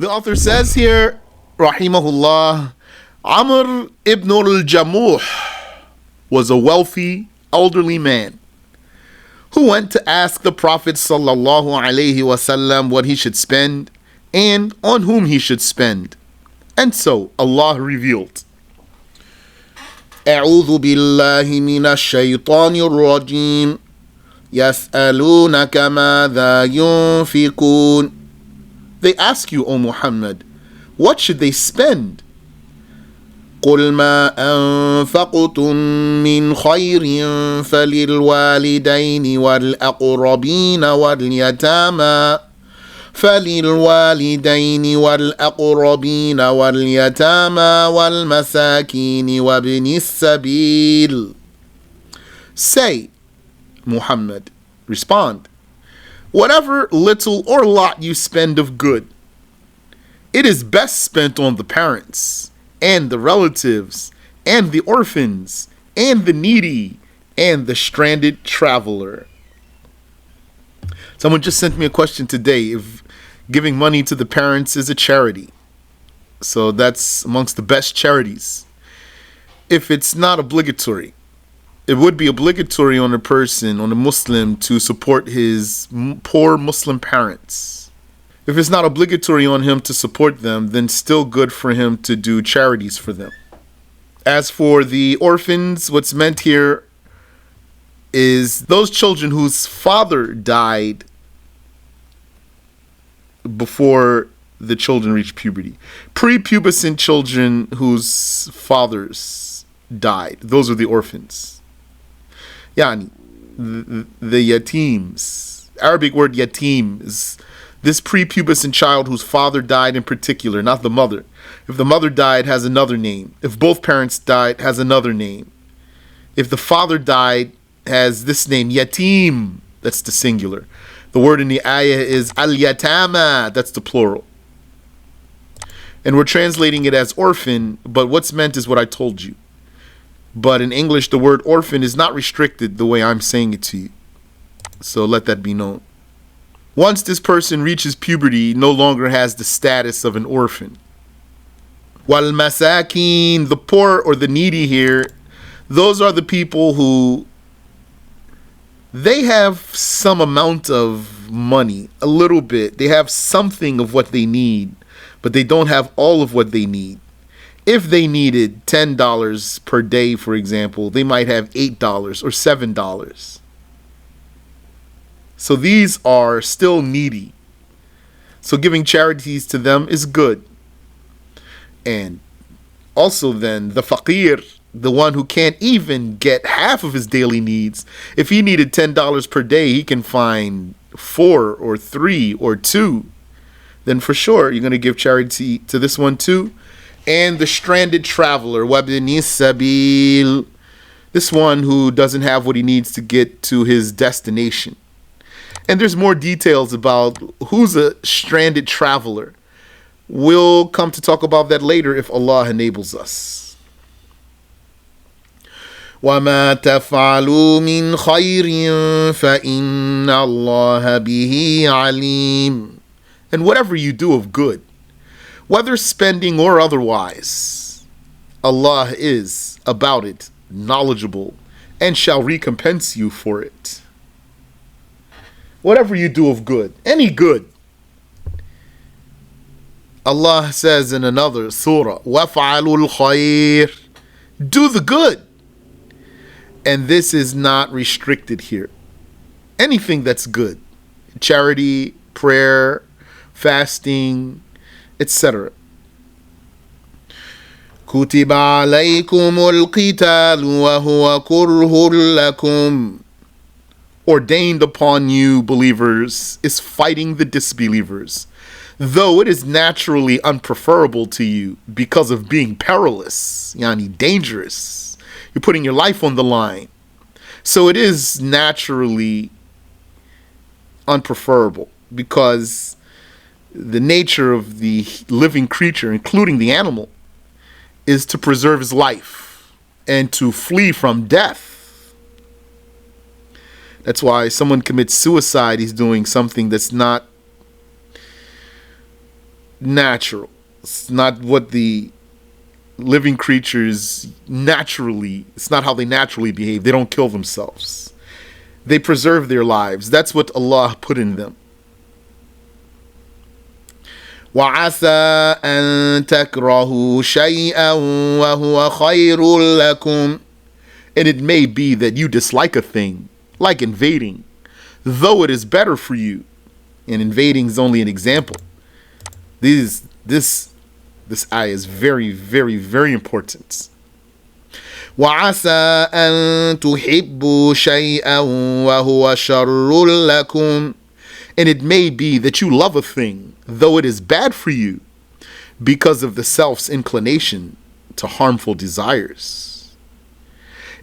The author says here, rahimahullah, Amr ibn al-Jamuh was a wealthy, elderly man who went to ask the Prophet sallallahu alaihi wasallam what he should spend and on whom he should spend. And so Allah revealed, أعوذ بالله من الشيطان الرجيم يسألونك ماذا ينفقون. They ask you, O Muhammad, what should they spend? قل ما أنفقتم من خير فللوالدين والأقربين واليتامى والمساكين وابن السبيل. Say, Muhammad, respond, whatever little or lot you spend of good, it is best spent on the parents and the relatives and the orphans and the needy and the stranded traveler. Someone just sent me a question today if giving money to the parents is a charity. So that's amongst the best charities. If it's not obligatory, it would be obligatory on a person, on a Muslim, to support his poor Muslim parents. If it's not obligatory on him to support them, then still good for him to do charities for them. As for the orphans, what's meant here is those children whose father died before the children reach puberty. Prepubescent children whose fathers died. Those are the orphans. Yani, the yatims. Arabic word yatim is this prepubescent child whose father died in particular, not the mother. If the mother died, has another name. If both parents died, has another name. If the father died, has this name, yatim. That's the singular. The word in the ayah is al-yatama. That's the plural. And we're translating it as orphan, but what's meant is what I told you. But in English, the word orphan is not restricted the way I'm saying it to you. So let that be known. Once this person reaches puberty, no longer has the status of an orphan. Wal masakin, the poor or the needy here, those are the people who they have some amount of money, a little bit. They have something of what they need, but they don't have all of what they need. If they needed $10 per day, for example, they might have $8 or $7. So these are still needy. So giving charities to them is good. And also then the faqir, the one who can't even get half of his daily needs, if he needed $10 per day, he can find 4 or 3 or 2. Then for sure, you're going to give charity to this one too. And the stranded traveler, wabni sabil, this one who doesn't have what he needs to get to his destination. And there's more details about who's a stranded traveler. We'll come to talk about that later if Allah enables us. وَمَا تَفْعَلُوا مِنْ خَيْرٍ فَإِنَّ اللَّهَ بِهِ عَلِيمٌ. And whatever you do of good, whether spending or otherwise, Allah is about it knowledgeable and shall recompense you for it. Whatever you do of good, any good. Allah says in another surah, وَفْعَلُوا الْخَيْرِ, do the good. And this is not restricted here. Anything that's good, charity, prayer, fasting, etc. كُتِبَ عَلَيْكُمُ الْقِتَالُ وَهُوَ كُرْهٌ لَكُمْ. Ordained upon you, believers, is fighting the disbelievers, though it is naturally unpreferable to you because of being perilous, yani dangerous. You're putting your life on the line. So it is naturally unpreferable because the nature of the living creature, including the animal, is to preserve his life and to flee from death. That's why someone commits suicide, he's doing something that's not natural. It's not what the living creatures naturally, it's not how they naturally behave. They don't kill themselves. They preserve their lives. That's what Allah put in them. وَعَسَىٰ أَن تَكْرَهُوا شَيْئًا وَهُوَ خَيْرٌ لَكُمْ. And it may be that you dislike a thing, like invading, though it is better for you. And invading is only an example. This ayah is very, very, very important. وَعَسَىٰ أَن تُحِبُّوا شَيْئًا وَهُوَ شَرٌّ لَكُمْ. And it may be that you love a thing, though it is bad for you, because of the self's inclination to harmful desires.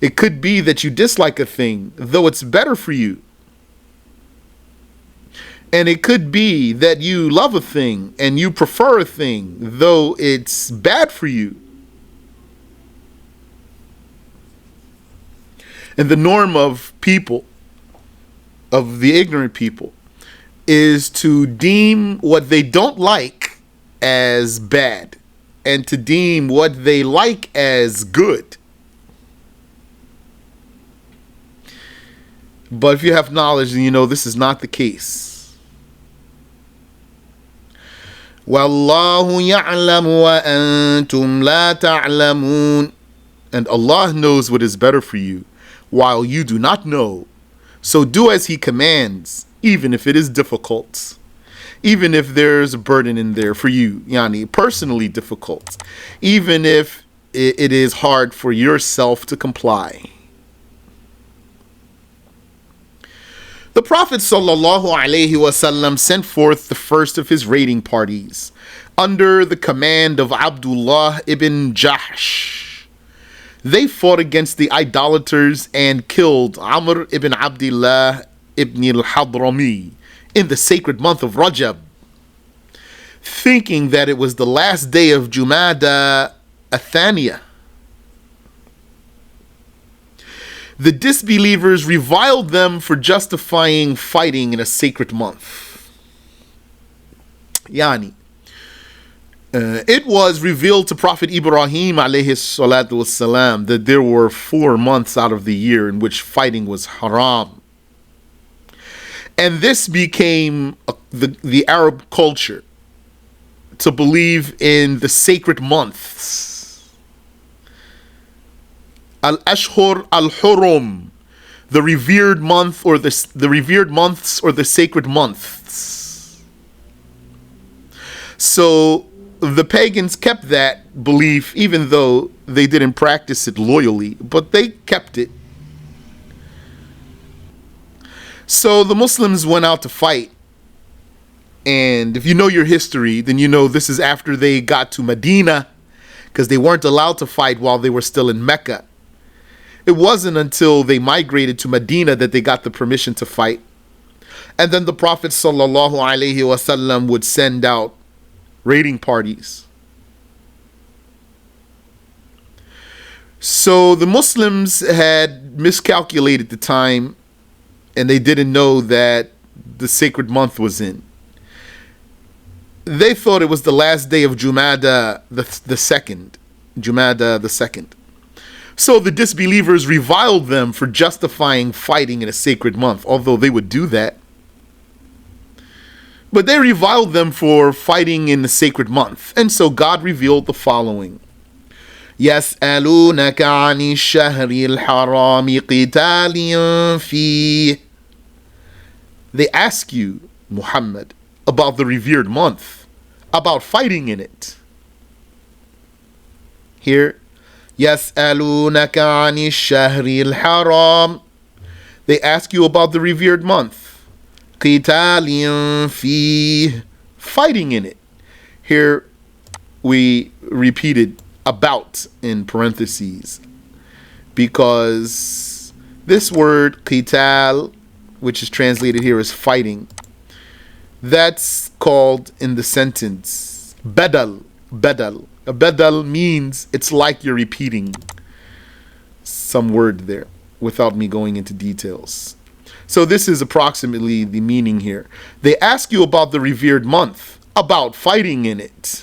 It could be that you dislike a thing, though it's better for you. And it could be that you love a thing and you prefer a thing, though it's bad for you. And the norm of people, of the ignorant people, is to deem what they don't like as bad and to deem what they like as good. But if you have knowledge, then you know this is not the case. وَاللَّهُ يَعْلَمُ وَأَنْتُمْ لَا تَعْلَمُونَ. And Allah knows what is better for you, while you do not know. So do as He commands, even if it is difficult. Even if there's a burden in there for you, personally difficult. Even if it is hard for yourself to comply. The Prophet ﷺ sent forth the first of his raiding parties under the command of Abdullah ibn Jahsh. They fought against the idolaters and killed Amr ibn Abdullah ibn al-Hadrami in the sacred month of Rajab, thinking that it was the last day of Jumada Athaniya. The disbelievers reviled them for justifying fighting in a sacred month. It was revealed to Prophet Ibrahim alayhi salatu wasalam that there were 4 months out of the year in which fighting was haram. And this became the Arab culture to believe in the sacred months. Al-Ashhur al-Hurum, the revered month or the revered months or the sacred months. So the pagans kept that belief even though they didn't practice it loyally, but they kept it. So the Muslims went out to fight. And if you know your history, then you know this is after they got to Medina, because they weren't allowed to fight while they were still in Mecca. It wasn't until they migrated to Medina that they got the permission to fight. And then the Prophet ﷺ would send out raiding parties. So the Muslims had miscalculated the time, and they didn't know that the sacred month was in. They thought it was the last day of Jumada the second. Jumada the second. So the disbelievers reviled them for justifying fighting in a sacred month, although they would do that. But they reviled them for fighting in the sacred month. And so God revealed the following. يَسْأَلُونَكَ عَنِ الشَّهْرِ الْحَرَامِ قِتَالٍ فِيهِ. They ask you, Muhammad, about the revered month, about fighting in it. Here, يَسْأَلُونَكَ عَنِ الشَّهْرِ الْحَرَامِ. They ask you about the revered month. قِتَالٍ فِيهِ. Fighting in it. Here, we repeated about in parentheses, because this word qital, which is translated here as fighting, that's called in the sentence badal. A badal means it's like you're repeating some word there without me going into details. So this is approximately the meaning here. They ask you about the revered month, about fighting in it.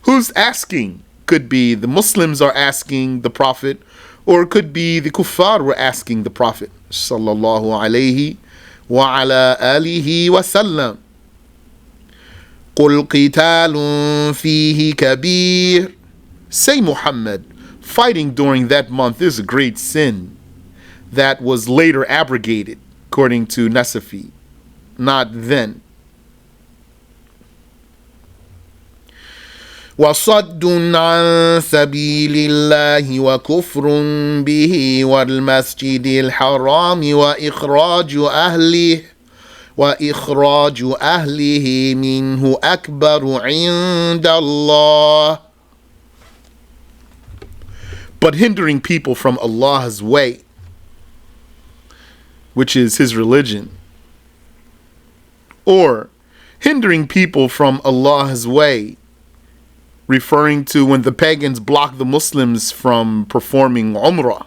Who's asking? Could be the Muslims are asking the Prophet, or it could be the kuffar were asking the Prophet sallallahu alayhi wa ala alihi wa sallam. قُلْ قِتَالٌ فِيهِ كَبِيرٌ. Say, Muhammad, fighting during that month is a great sin that was later abrogated, according to Nasafi, not then. وَصَدٌّ عَن سَبِيلِ اللَّهِ وَكُفْرٌ بِهِ وَالْمَسْجِدِ الْحَرَامِ وَإِخْرَاجُ أَهْلِهِ مِنْهُ أَكْبَرُ عِنْدَ اللَّهِ. But hindering people from Allah's way, which is His religion, or hindering people from Allah's way, referring to when the pagans blocked the Muslims from performing Umrah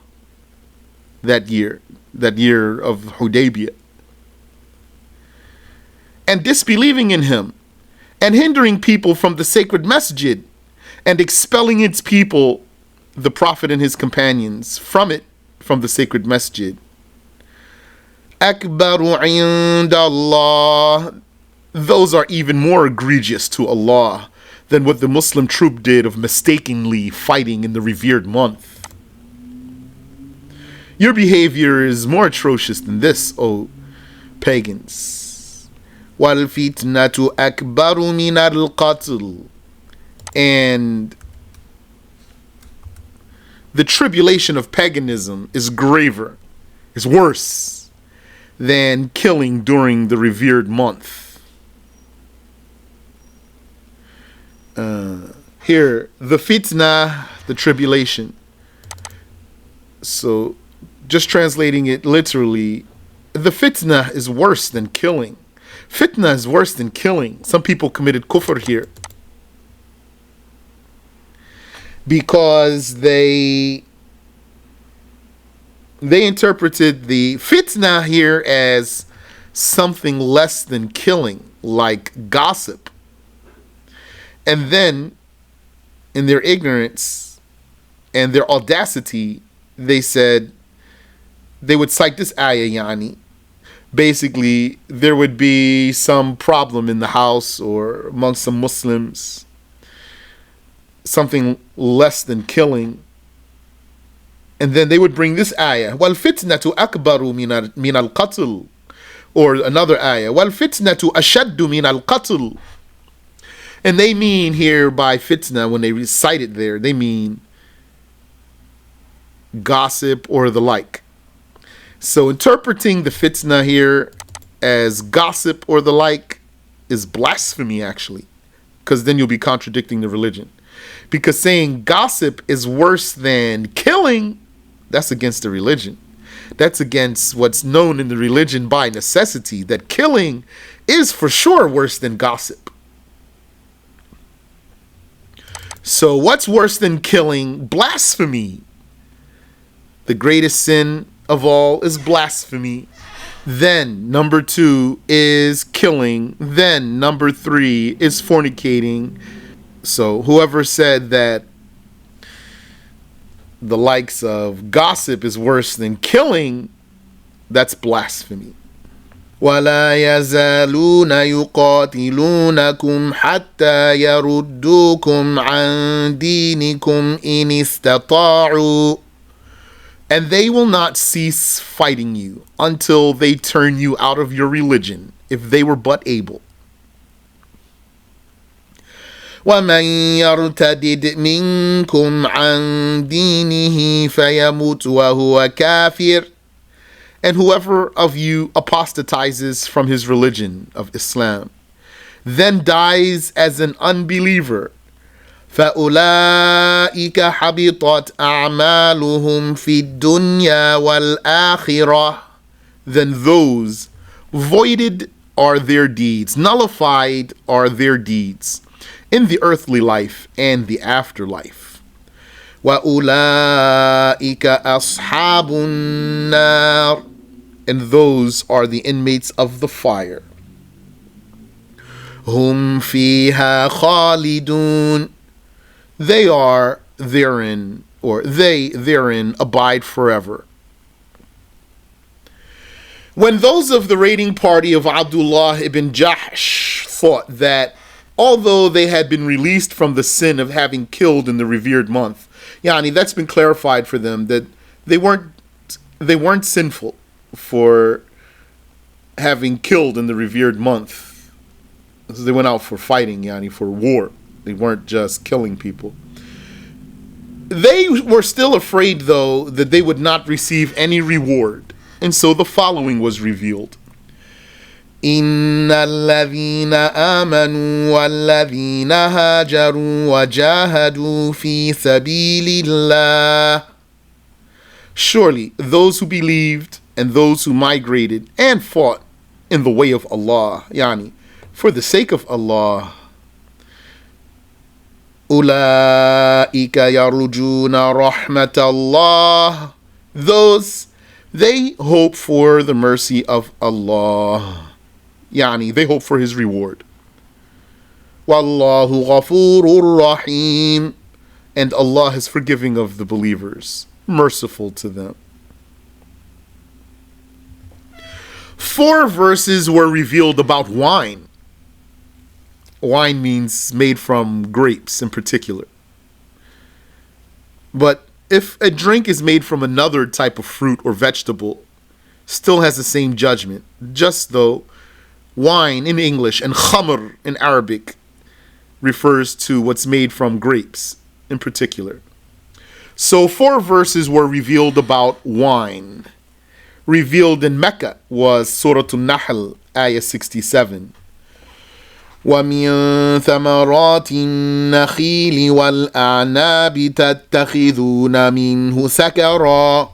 that year of Hudaybiyah, and disbelieving in Him, and hindering people from the sacred masjid, and expelling its people, the Prophet and his companions, from the sacred masjid. Akbaru inda Allah. Those are even more egregious to Allah than what the Muslim troop did of mistakenly fighting in the revered month. Your behavior is more atrocious than this, O pagans. Wal fitnatu akbaru min al-qatl. And the tribulation of paganism is graver, is worse than killing during the revered month. Here, the fitna, the tribulation. So, just translating it literally, the fitna is worse than killing. Fitna is worse than killing. Some people committed kufr here because they interpreted the fitna here as something less than killing, like gossip. And then, in their ignorance and their audacity, they said, they would cite this ayah, yani. Basically, there would be some problem in the house or amongst some Muslims, something less than killing. And then they would bring this ayah, وَالْفِتْنَةُ أَكْبَرُ مِنَ الْقَتْلِ. Or another ayah, وَالْفِتْنَةُ أَشَدُّ مِنَ الْقَتْلِ. And they mean here by fitna, when they recite it there, they mean gossip or the like. So interpreting the fitna here as gossip or the like is blasphemy, actually, because then you'll be contradicting the religion. Because saying gossip is worse than killing, that's against the religion. That's against what's known in the religion by necessity, that killing is for sure worse than gossip. So what's worse than killing? Blasphemy. The greatest sin of all is blasphemy. Then number 2 is killing. Then number 3 is fornicating. So whoever said that the likes of gossip is worse than killing, that's blasphemy. وَلَا يَزَالُونَ يُقَاتِلُونَكُمْ حَتَّى يَرُدُّوكُمْ عَنْ دِينِكُمْ إِنِ اسْتَطَاعُوا. And they will not cease fighting you until they turn you out of your religion, if they were but able. وَمَنْ يَرْتَدِدْ مِنْكُمْ عَنْ دِينِهِ فَيَمُتْ وَهُوَ كَافِرٌ. And whoever of you apostatizes from his religion of Islam, then dies as an unbeliever, فَأُولَٰئِكَ حَبِطَتْ أَعْمَالُهُمْ فِي الدُّنْيَا وَالْآخِرَةِ. Then those voided are their deeds, nullified are their deeds, in the earthly life and the afterlife. وَأُولَٰئِكَ أَصْحَابُ النَّارِ. And those are the inmates of the fire. Hum fiha khalidun. They are therein, or they therein abide forever. When those of the raiding party of Abdullah ibn Jahsh thought that although they had been released from the sin of having killed in the revered month, that's been clarified for them, that they weren't sinful for having killed in the revered month. So they went out for fighting, for war. They weren't just killing people. They were still afraid, though, that they would not receive any reward. And so the following was revealed. إِنَّ الَّذِينَ آمَنُوا وَالَّذِينَ هَاجَرُوا وَجَاهَدُوا فِي سَبِيلِ اللَّهِ. Surely those who believed and those who migrated and fought in the way of Allah, for the sake of Allah, أُولَٰئِكَ يَرْجُونَ رَحْمَةَ اللَّهِ. Those, they hope for the mercy of Allah. They hope for His reward. وَاللَّهُ غَفُورٌ رَحِيمٌ. And Allah is forgiving of the believers, merciful to them. 4 verses were revealed about wine. Wine means made from grapes in particular. But if a drink is made from another type of fruit or vegetable, still has the same judgment. Just though wine in English and khamr in Arabic refers to what's made from grapes in particular. So 4 verses were revealed about wine. Revealed in Mecca was Surat An-Nahl, ayah 67. وَمِن ثَمَرَاتِ النَّخِيلِ وَالْأَعْنَابِ تَتَّخِذُونَ مِنْهُ سَكَرًا.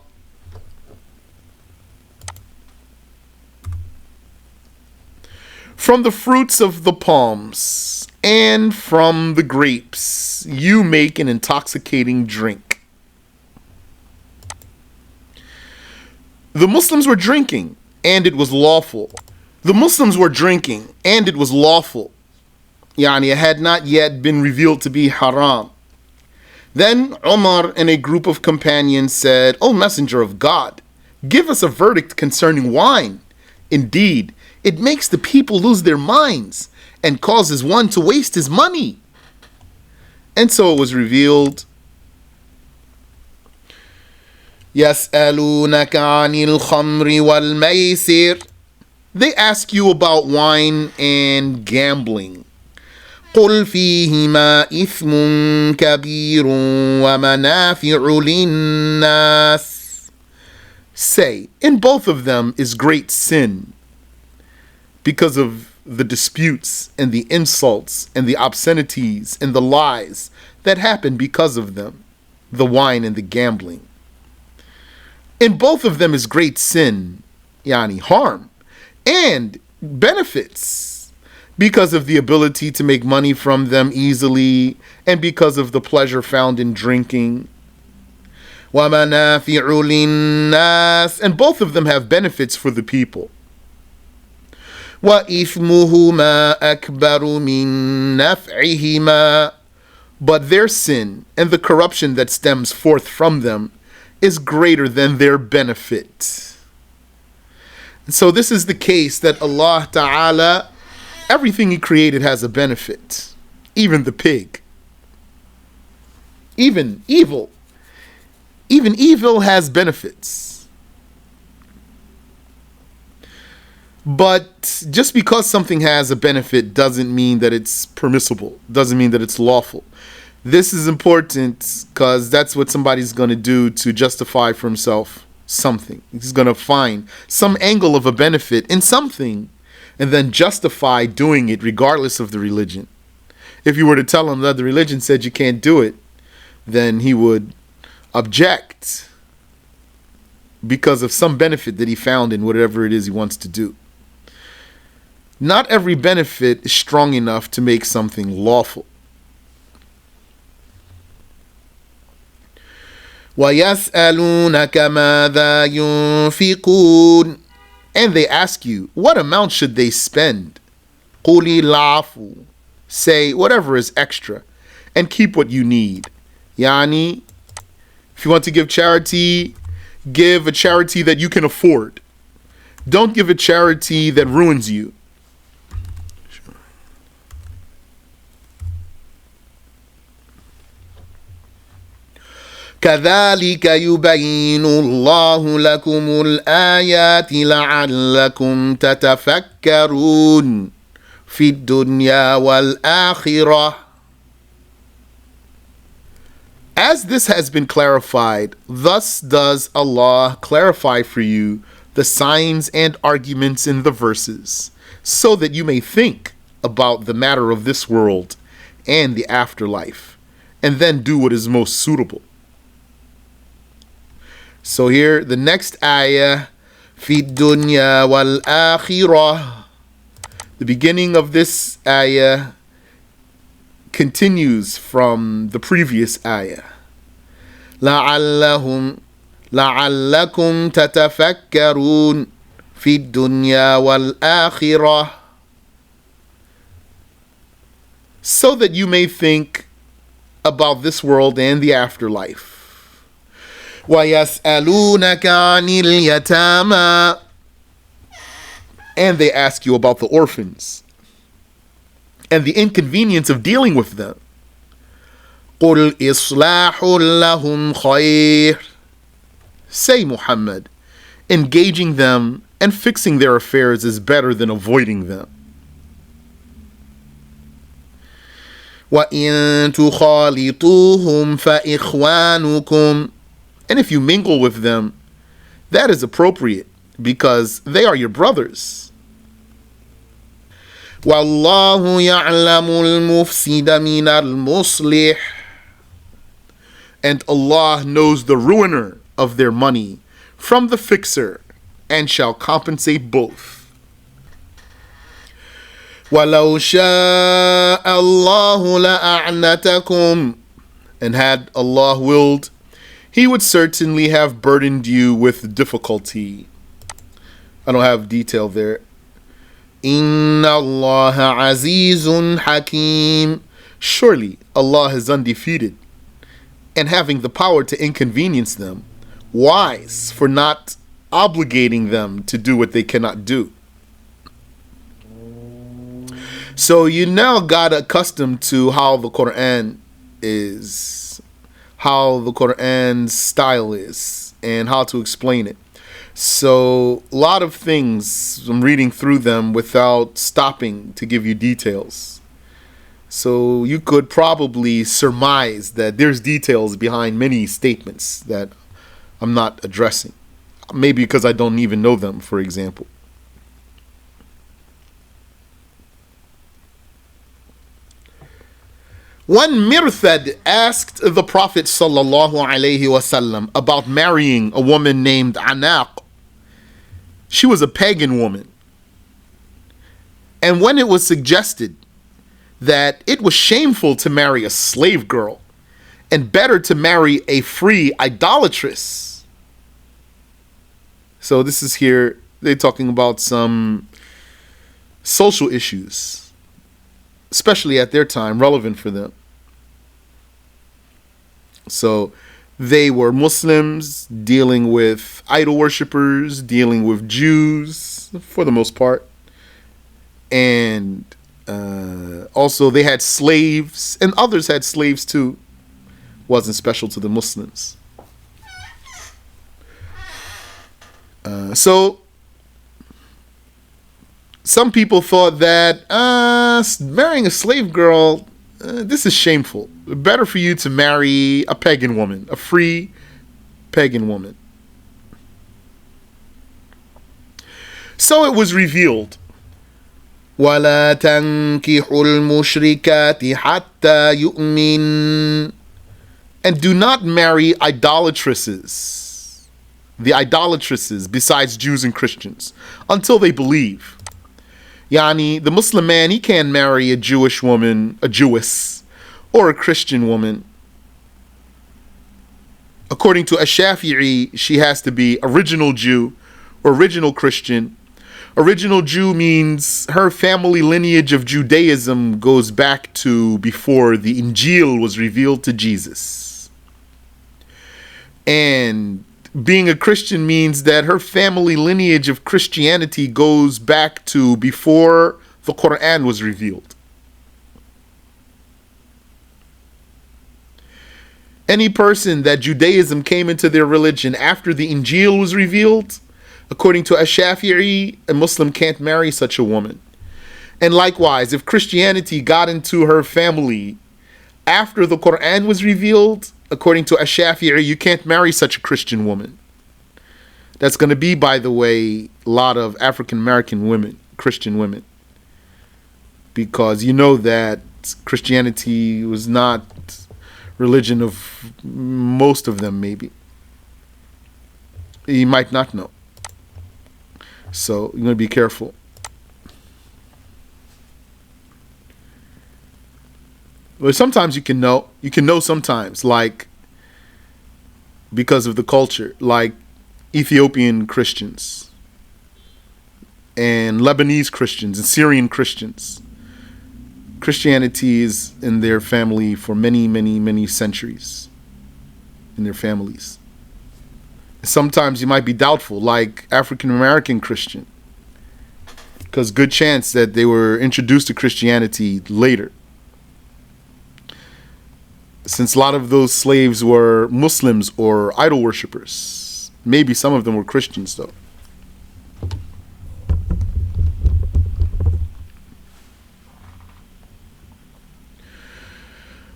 From the fruits of the palms and from the grapes, you make an intoxicating drink. The Muslims were drinking, and it was lawful. The Muslims were drinking, and it was lawful. It had not yet been revealed to be haram. Then Umar and a group of companions said, O Messenger of God, give us a verdict concerning wine. Indeed, it makes the people lose their minds and causes one to waste his money. And so it was revealed, يَسْأَلُونَكَ عَنِ الْخَمْرِ وَالْمَيْسِرِ. They ask you about wine and gambling. قُلْ فِيهِمَا إِثْمٌ كَبِيرٌ وَمَنَافِعُ لِلنَّاسِ. Say, in both of them is great sin, because of the disputes and the insults and the obscenities and the lies that happen because of them, the wine and the gambling. In both of them is great sin, harm, and benefits, because of the ability to make money from them easily and because of the pleasure found in drinking. وَمَنَافِعُ لِلنَّاسِ. And both of them have benefits for the people. وَإِثْمُهُمَا أَكْبَرُ مِن نَفْعِهِمَا. But their sin and the corruption that stems forth from them is greater than their benefit. So this is the case that Allah Ta'ala, everything He created has a benefit. Even the pig. Even evil. Even evil has benefits. But just because something has a benefit doesn't mean that it's permissible. Doesn't mean that it's lawful. This is important because that's what somebody's going to do to justify for himself something. He's going to find some angle of a benefit in something and then justify doing it regardless of the religion. If you were to tell him that the religion said you can't do it, then he would object because of some benefit that he found in whatever it is he wants to do. Not every benefit is strong enough to make something lawful. وَيَسْأَلُونَكَ مَاذَا يُنْفِقُونَ. And they ask you, what amount should they spend? قُلِ الْعَفُوَ. Say whatever is extra and keep what you need. Yani, if you want to give charity, give a charity that you can afford. Don't give a charity that ruins you. كذلك يبين الله لكم الآيات لعلكم تتفكرون في الدنيا والآخرة. As this has been clarified, thus does Allah clarify for you the signs and arguments in the verses, so that you may think about the matter of this world and the afterlife, and then do what is most suitable. So here, the next ayah, fi dunya wal akhirah. The beginning of this ayah continues from the previous ayah. لعلكم تتفكرون في الدنيا والآخرة. So that you may think about this world and the afterlife. وَيَسْأَلُونَكَ عَنِ الْيَتَامَى. And they ask you about the orphans and the inconvenience of dealing with them. قُلْ إِصْلَاحٌ لَهُمْ خَيْرٌ. Say, Muhammad, engaging them and fixing their affairs is better than avoiding them. وَإِن تُخَالِطُوهُمْ فَإِخْوَانُكُمْ. And if you mingle with them, that is appropriate, because they are your brothers. وَاللَّهُ يَعْلَمُ الْمُفْسِدَ مِنَ الْمُصْلِحِ. And Allah knows the ruiner of their money from the fixer, and shall compensate both. وَلَوْ شَاءَ اللَّهُ لَأَعْنَتَكُمْ. And had Allah willed, He would certainly have burdened you with difficulty. I don't have detail there. Inna Allah azizun hakim. Surely Allah is undefeated and having the power to inconvenience them, wise for not obligating them to do what they cannot do. So you now got accustomed to how the Quran is, how the Quran's style is, and how to explain it. So a lot of things, I'm reading through them without stopping to give you details. So you could probably surmise that there's details behind many statements that I'm not addressing. Maybe because I don't even know them, for example. One Mirthad asked the Prophet ﷺ about marrying a woman named Anaq. She was a pagan woman. And when it was suggested that it was shameful to marry a slave girl and better to marry a free idolatress. So this is here, they're talking about some social issues, especially at their time, relevant for them. So they were Muslims dealing with idol worshippers, dealing with Jews for the most part. And also they had slaves, and others had slaves too. Wasn't special to the Muslims. So some people thought that marrying a slave girl, this is shameful. Better for you to marry a pagan woman, a free pagan woman. So it was revealed, وَلَا تَنْكِحُوا الْمُشْرِكَاتِ حَتَّى يُؤْمِنْ. And do not marry idolatresses, the idolatresses besides Jews and Christians, until they believe. Yani, the Muslim man, he can't marry a Jewish woman, a Jewess, or a Christian woman. According to Ash-Shafi'i, she has to be original Jew or original Christian. Original Jew means her family lineage of Judaism goes back to before the Injil was revealed to Jesus. And being a Christian means that her family lineage of Christianity goes back to before the Quran was revealed. Any person that Judaism came into their religion after the Injil was revealed, according to Ash-Shafi'i, a Muslim can't marry such a woman. And likewise, if Christianity got into her family after the Quran was revealed, according to Ash-Shafi'i, you can't marry such a Christian woman. That's going to be, by the way, a lot of African American women, Christian women. Because you know that Christianity was not religion of most of them, maybe. You might not know. So you're going to be careful. But sometimes you can know. You can know sometimes, like, because of the culture, like Ethiopian Christians and Lebanese Christians and Syrian Christians. Christianity is in their family for many, many, many centuries. In their families. Sometimes you might be doubtful, like African American Christian, because good chance that they were introduced to Christianity later. Since a lot of those slaves were Muslims or idol worshippers. Maybe some of them were Christians though.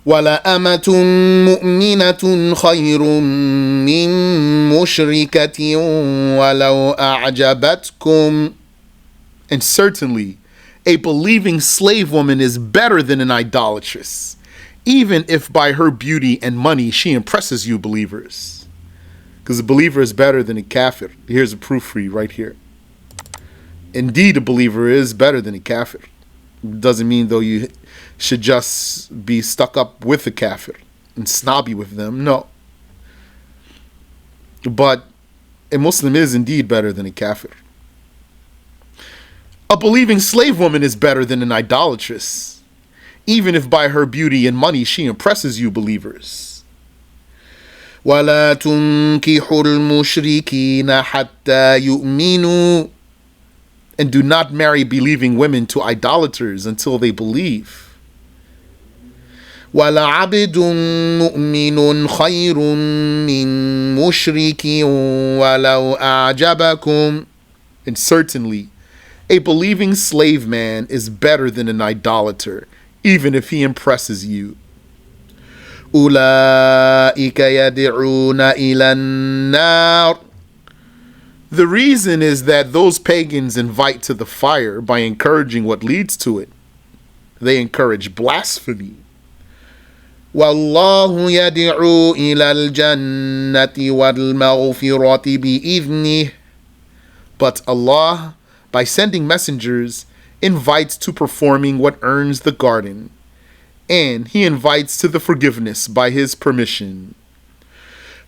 وَلَأَمَةٌ مُؤْمِنَةٌ خَيْرٌ مِّن مُشْرِكَةٍ وَلَوْ أَعْجَبَتْكُمْ. And certainly, a believing slave woman is better than an idolatress, even if by her beauty and money she impresses you believers. Because a believer is better than a kafir. Here's a proof for you right here. Indeed, a believer is better than a kafir. Doesn't mean though you should just be stuck up with the kafir and snobby with them. No. But a Muslim is indeed better than a kafir. A believing slave woman is better than an idolatress, even if by her beauty and money she impresses you believers. وَلَا تُنْكِحُوا الْمُشْرِكِينَ حَتَّى يُؤْمِنُوا. And do not marry believing women to idolaters until they believe. وَلَعَبْدٌ مُؤْمِنٌ خَيْرٌ مِّن مُشْرِكٍ وَلَوْ أَعْجَبَكُمْ. And certainly, a believing slave man is better than an idolater, even if he impresses you. أُولَٰئِكَ يَدْعُونَ إِلَى النَّارِ. The reason is that those pagans invite to the fire by encouraging what leads to it. They encourage blasphemy. وَاللَّهُ يَدْعُو إِلَى الْجَنَّةِ وَالْمَغْفِرَةِ بِإِذْنِهِ. But Allah, by sending messengers, invites to performing what earns the garden, and He invites to the forgiveness by His permission.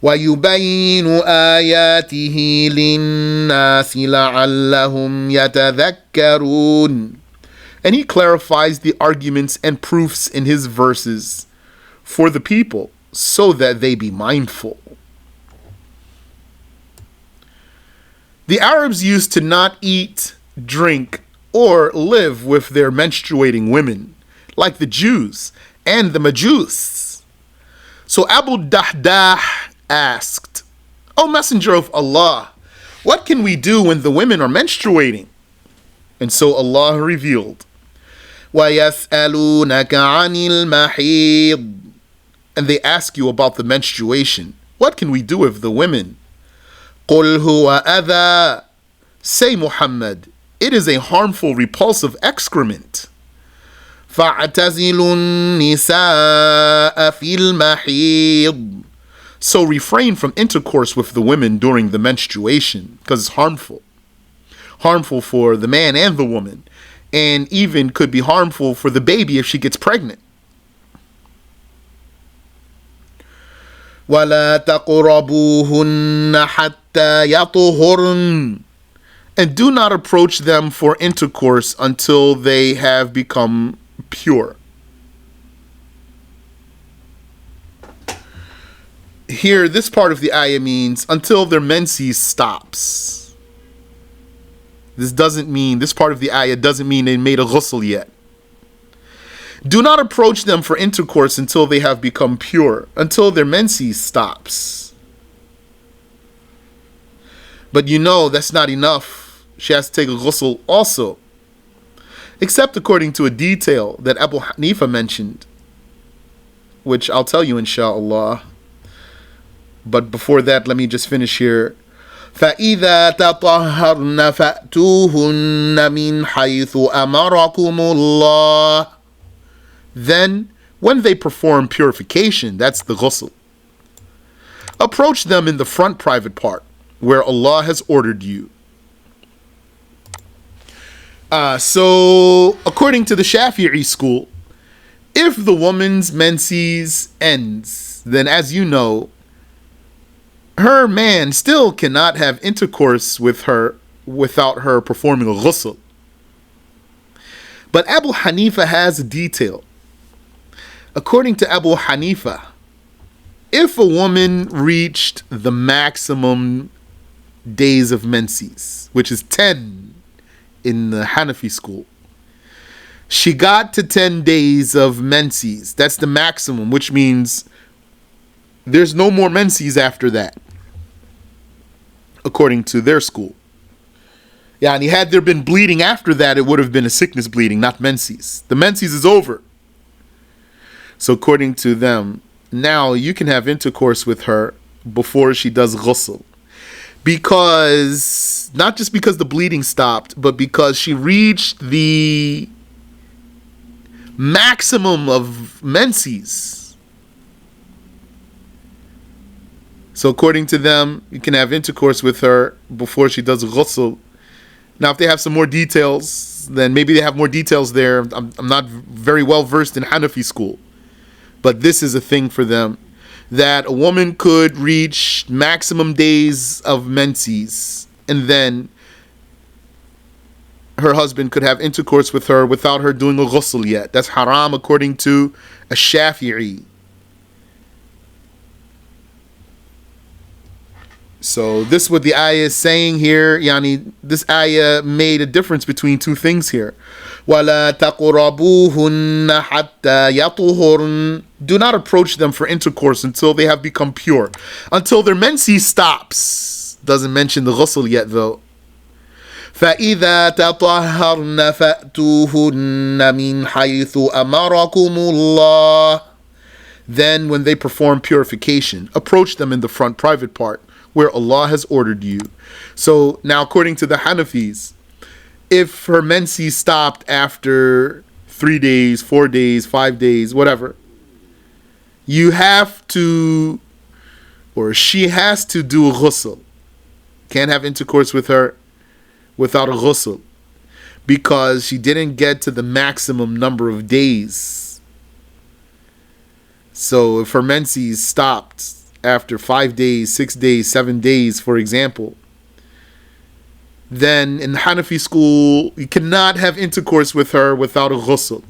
وَيُبَيِّنُ آيَاتِهِ لِلنَّاسِ لَعَلَّهُمْ يَتَذَكَّرُونَ. And He clarifies the arguments and proofs in His verses for the people so that they be mindful. The Arabs used to not eat, drink, or live with their menstruating women, like the Jews and the Majus. So Abu Dahdah asked, O Messenger of Allah, what can we do when the women are menstruating? And so Allah revealed, وَيَسْأَلُونَكَ عَنِ الْمَحِيضِ. And they ask you about the menstruation. What can we do with the women? قُلْ هُوَ أَذَى. Say, Muhammad, it is a harmful, repulsive excrement. فَاعْتَزِلُوا النِّسَاءَ فِي الْمَحِيضِ. So refrain from intercourse with the women during the menstruation, because it's harmful. Harmful for the man and the woman, and even could be harmful for the baby if she gets pregnant. وَلَا تَقْرَبُوهُنَّ حَتَّى يَطْهُرْنَ. And do not approach them for intercourse until they have become pure. Here, this part of the ayah means until their menses stops. This part of the ayah doesn't mean they made a ghusl yet. Do not approach them for intercourse until they have become pure, until their menses stops. But that's not enough. She has to take a ghusl also. Except according to a detail that Abu Hanifa mentioned, which I'll tell you inshallah. But before that, let me just finish here. فَإِذَا تَطَهَّرْنَ فَأْتُوهُنَّ مِنْ حَيْثُ أَمَرَكُمُ اللَّهُ. Then, when they perform purification, that's the ghusl, approach them in the front private part, where Allah has ordered you. So, according to the Shafi'i school, if the woman's menses ends, then as you know, her man still cannot have intercourse with her without her performing a ghusl. But Abu Hanifa has a detail. According to Abu Hanifa, if a woman reached the maximum days of menses, which is 10 in the Hanafi school, she got to 10 days of menses. That's the maximum, which means there's no more menses after that, according to their school. Yeah, and had there been bleeding after that, it would have been a sickness bleeding, not menses. The menses is over. So according to them, now you can have intercourse with her before she does ghusl. Because, not just because the bleeding stopped, but because she reached the maximum of menses. So according to them, you can have intercourse with her before she does ghusl. Now, if they have some more details, then maybe they have more details there. I'm not very well versed in Hanafi school. But this is a thing for them, that a woman could reach maximum days of menses, and then her husband could have intercourse with her without her doing a ghusl yet. That's haram according to a Shafi'i. So this is what the ayah is saying here. This ayah made a difference between two things here. وَلَا تَقْرَبُوهُنَّ حَتَّى يَطْهُرْنَ. Do not approach them for intercourse until they have become pure. Until their menses stops. Doesn't mention the ghusl yet though. فَإِذَا تَطَهَّرْنَ فَأْتُوهُنَّ مِنْ حَيْثُ أَمَرَكُمُ اللَّهُ. Then when they perform purification, approach them in the front private part, where Allah has ordered you. So now according to the Hanafis, if her menses stopped after 3 days, 4 days, 5 days, whatever, you have to, or she has to do a ghusl. Can't have intercourse with her without a ghusl, because she didn't get to the maximum number of days. So if her menses stopped after 5 days, 6 days, 7 days, for example, then in the Hanafi school, you cannot have intercourse with her without a ghusl.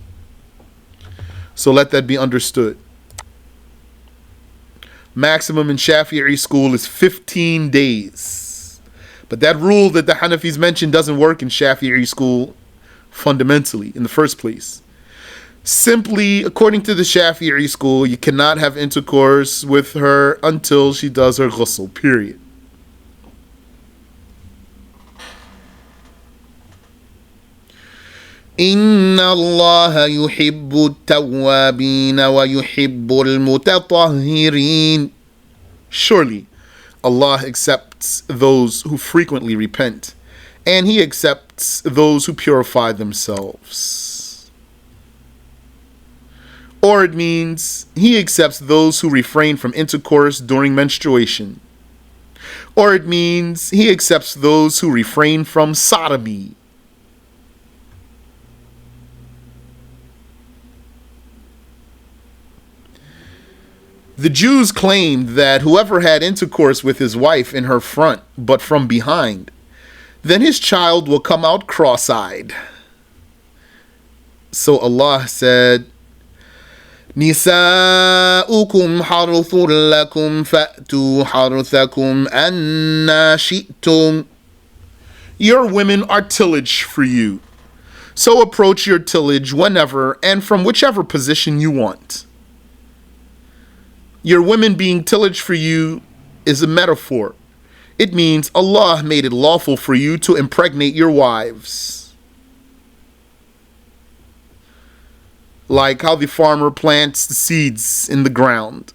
So let that be understood. Maximum in Shafi'i school is 15 days. But that rule that the Hanafis mentioned doesn't work in Shafi'i school fundamentally in the first place. Simply, according to the Shafi'i school, you cannot have intercourse with her until she does her ghusl, period. إِنَّ اللَّهَ يُحِبُّ التَّوَّابِينَ وَيُحِبُّ الْمُتَطَهِّرِينَ. Surely, Allah accepts those who frequently repent, and He accepts those who purify themselves. Or it means He accepts those who refrain from intercourse during menstruation. Or it means He accepts those who refrain from sodomy. The Jews claimed that whoever had intercourse with his wife in her front, but from behind, then his child will come out cross-eyed. So Allah said, نساؤكم حرث لكم فأتوا حرثكم أنى شئتم. your women are tillage for you, so approach your tillage whenever and from whichever position you want. Your women being tillage for you is a metaphor. It means Allah made it lawful for you to impregnate your wives. Like how the farmer plants the seeds in the ground.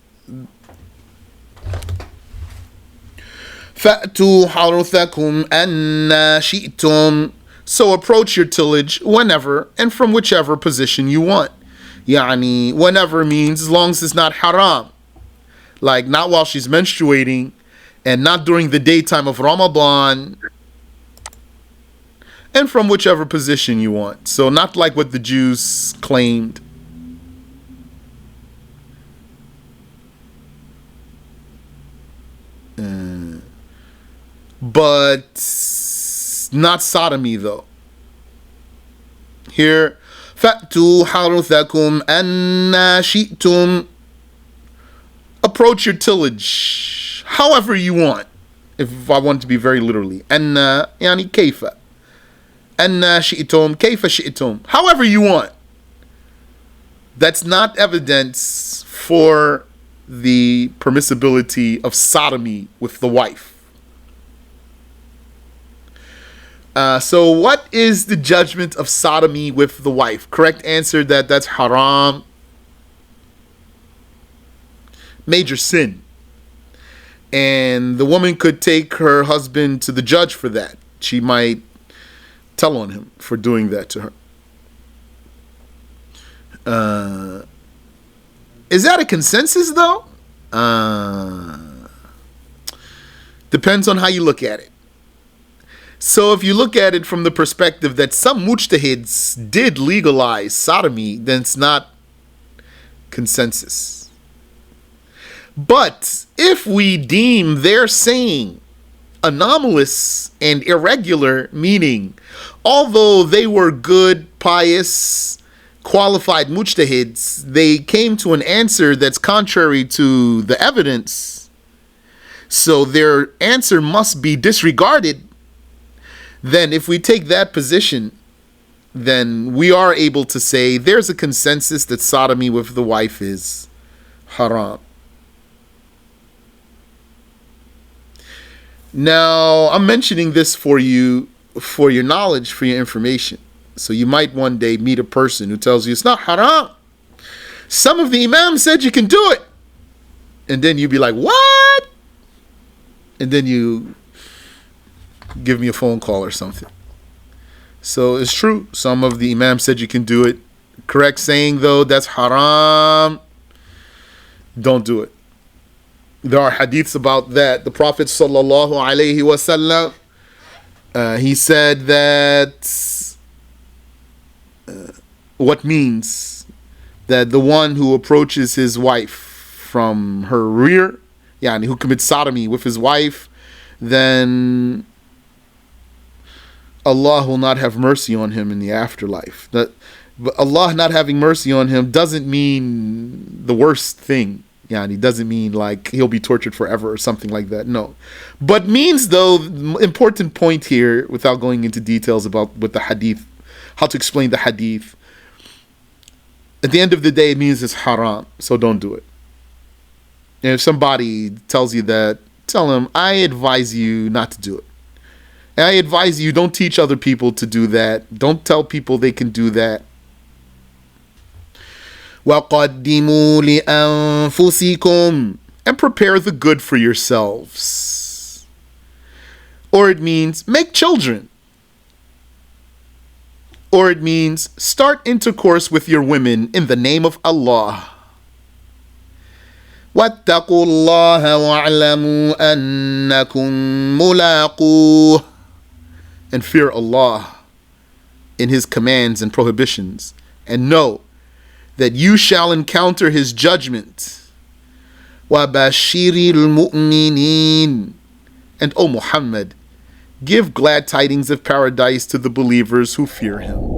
فأتوا حرثكم أنى شئتم. So approach your tillage whenever and from whichever position you want. Yani, whenever means as long as it's not haram. Like not while she's menstruating and not during the daytime of Ramadan. And from whichever position you want. So not like what the Jews claimed. But not sodomy though. Here, فأتوا حرثكم أنى شئتم. approach your tillage however you want. If I want to be very literally. أن يعني كيف. أن شئتم كيف شئتم. However you want. That's not evidence for the permissibility of sodomy with the wife. So what is the judgment of sodomy with the wife? Correct answer that's haram. Major sin. And the woman could take her husband to the judge for that. She might tell on him for doing that to her. Is that a consensus though? Depends on how you look at it. So if you look at it from the perspective that some mujtahids did legalize sodomy, then it's not consensus. But if we deem their saying anomalous and irregular, meaning although they were good, pious, qualified mujtahids, they came to an answer that's contrary to the evidence, so their answer must be disregarded, then if we take that position, then we are able to say there's a consensus that sodomy with the wife is haram. Now, I'm mentioning this for you, for your knowledge, for your information. So you might one day meet a person who tells you it's not haram. Some of the imams said you can do it. And then you'd be like, what? And then you give me a phone call or something. So it's true. Some of the imams said you can do it. Correct saying though, that's haram. Don't do it. There are hadiths about that. The Prophet sallallahu alaihi wasallam, he said that what means that the one who approaches his wife from her rear, yani who commits sodomy with his wife, then Allah will not have mercy on him in the afterlife. But Allah not having mercy on him doesn't mean the worst thing. Yani doesn't mean like he'll be tortured forever or something like that. No. But means though, important point here, without going into details about what the hadith, how to explain the hadith. At the end of the day, it means it's haram. So don't do it. And if somebody tells you that, tell him, I advise you not to do it. And I advise you, don't teach other people to do that. Don't tell people they can do that. وَقَدِّمُوا لِأَنفُسِكُمْ. And prepare the good for yourselves. Or it means make children. Or it means start intercourse with your women in the name of Allah. وَاتَّقُوا اللَّهَ وَاعْلَمُوا أَنَّكُمْ مُلَاقُوهُ. And fear Allah in His commands and prohibitions, and know that you shall encounter His judgment. وَبَشِّرِ الْمُؤْمِنِينَ. And O Muhammad, Give glad tidings of paradise to the believers who fear him.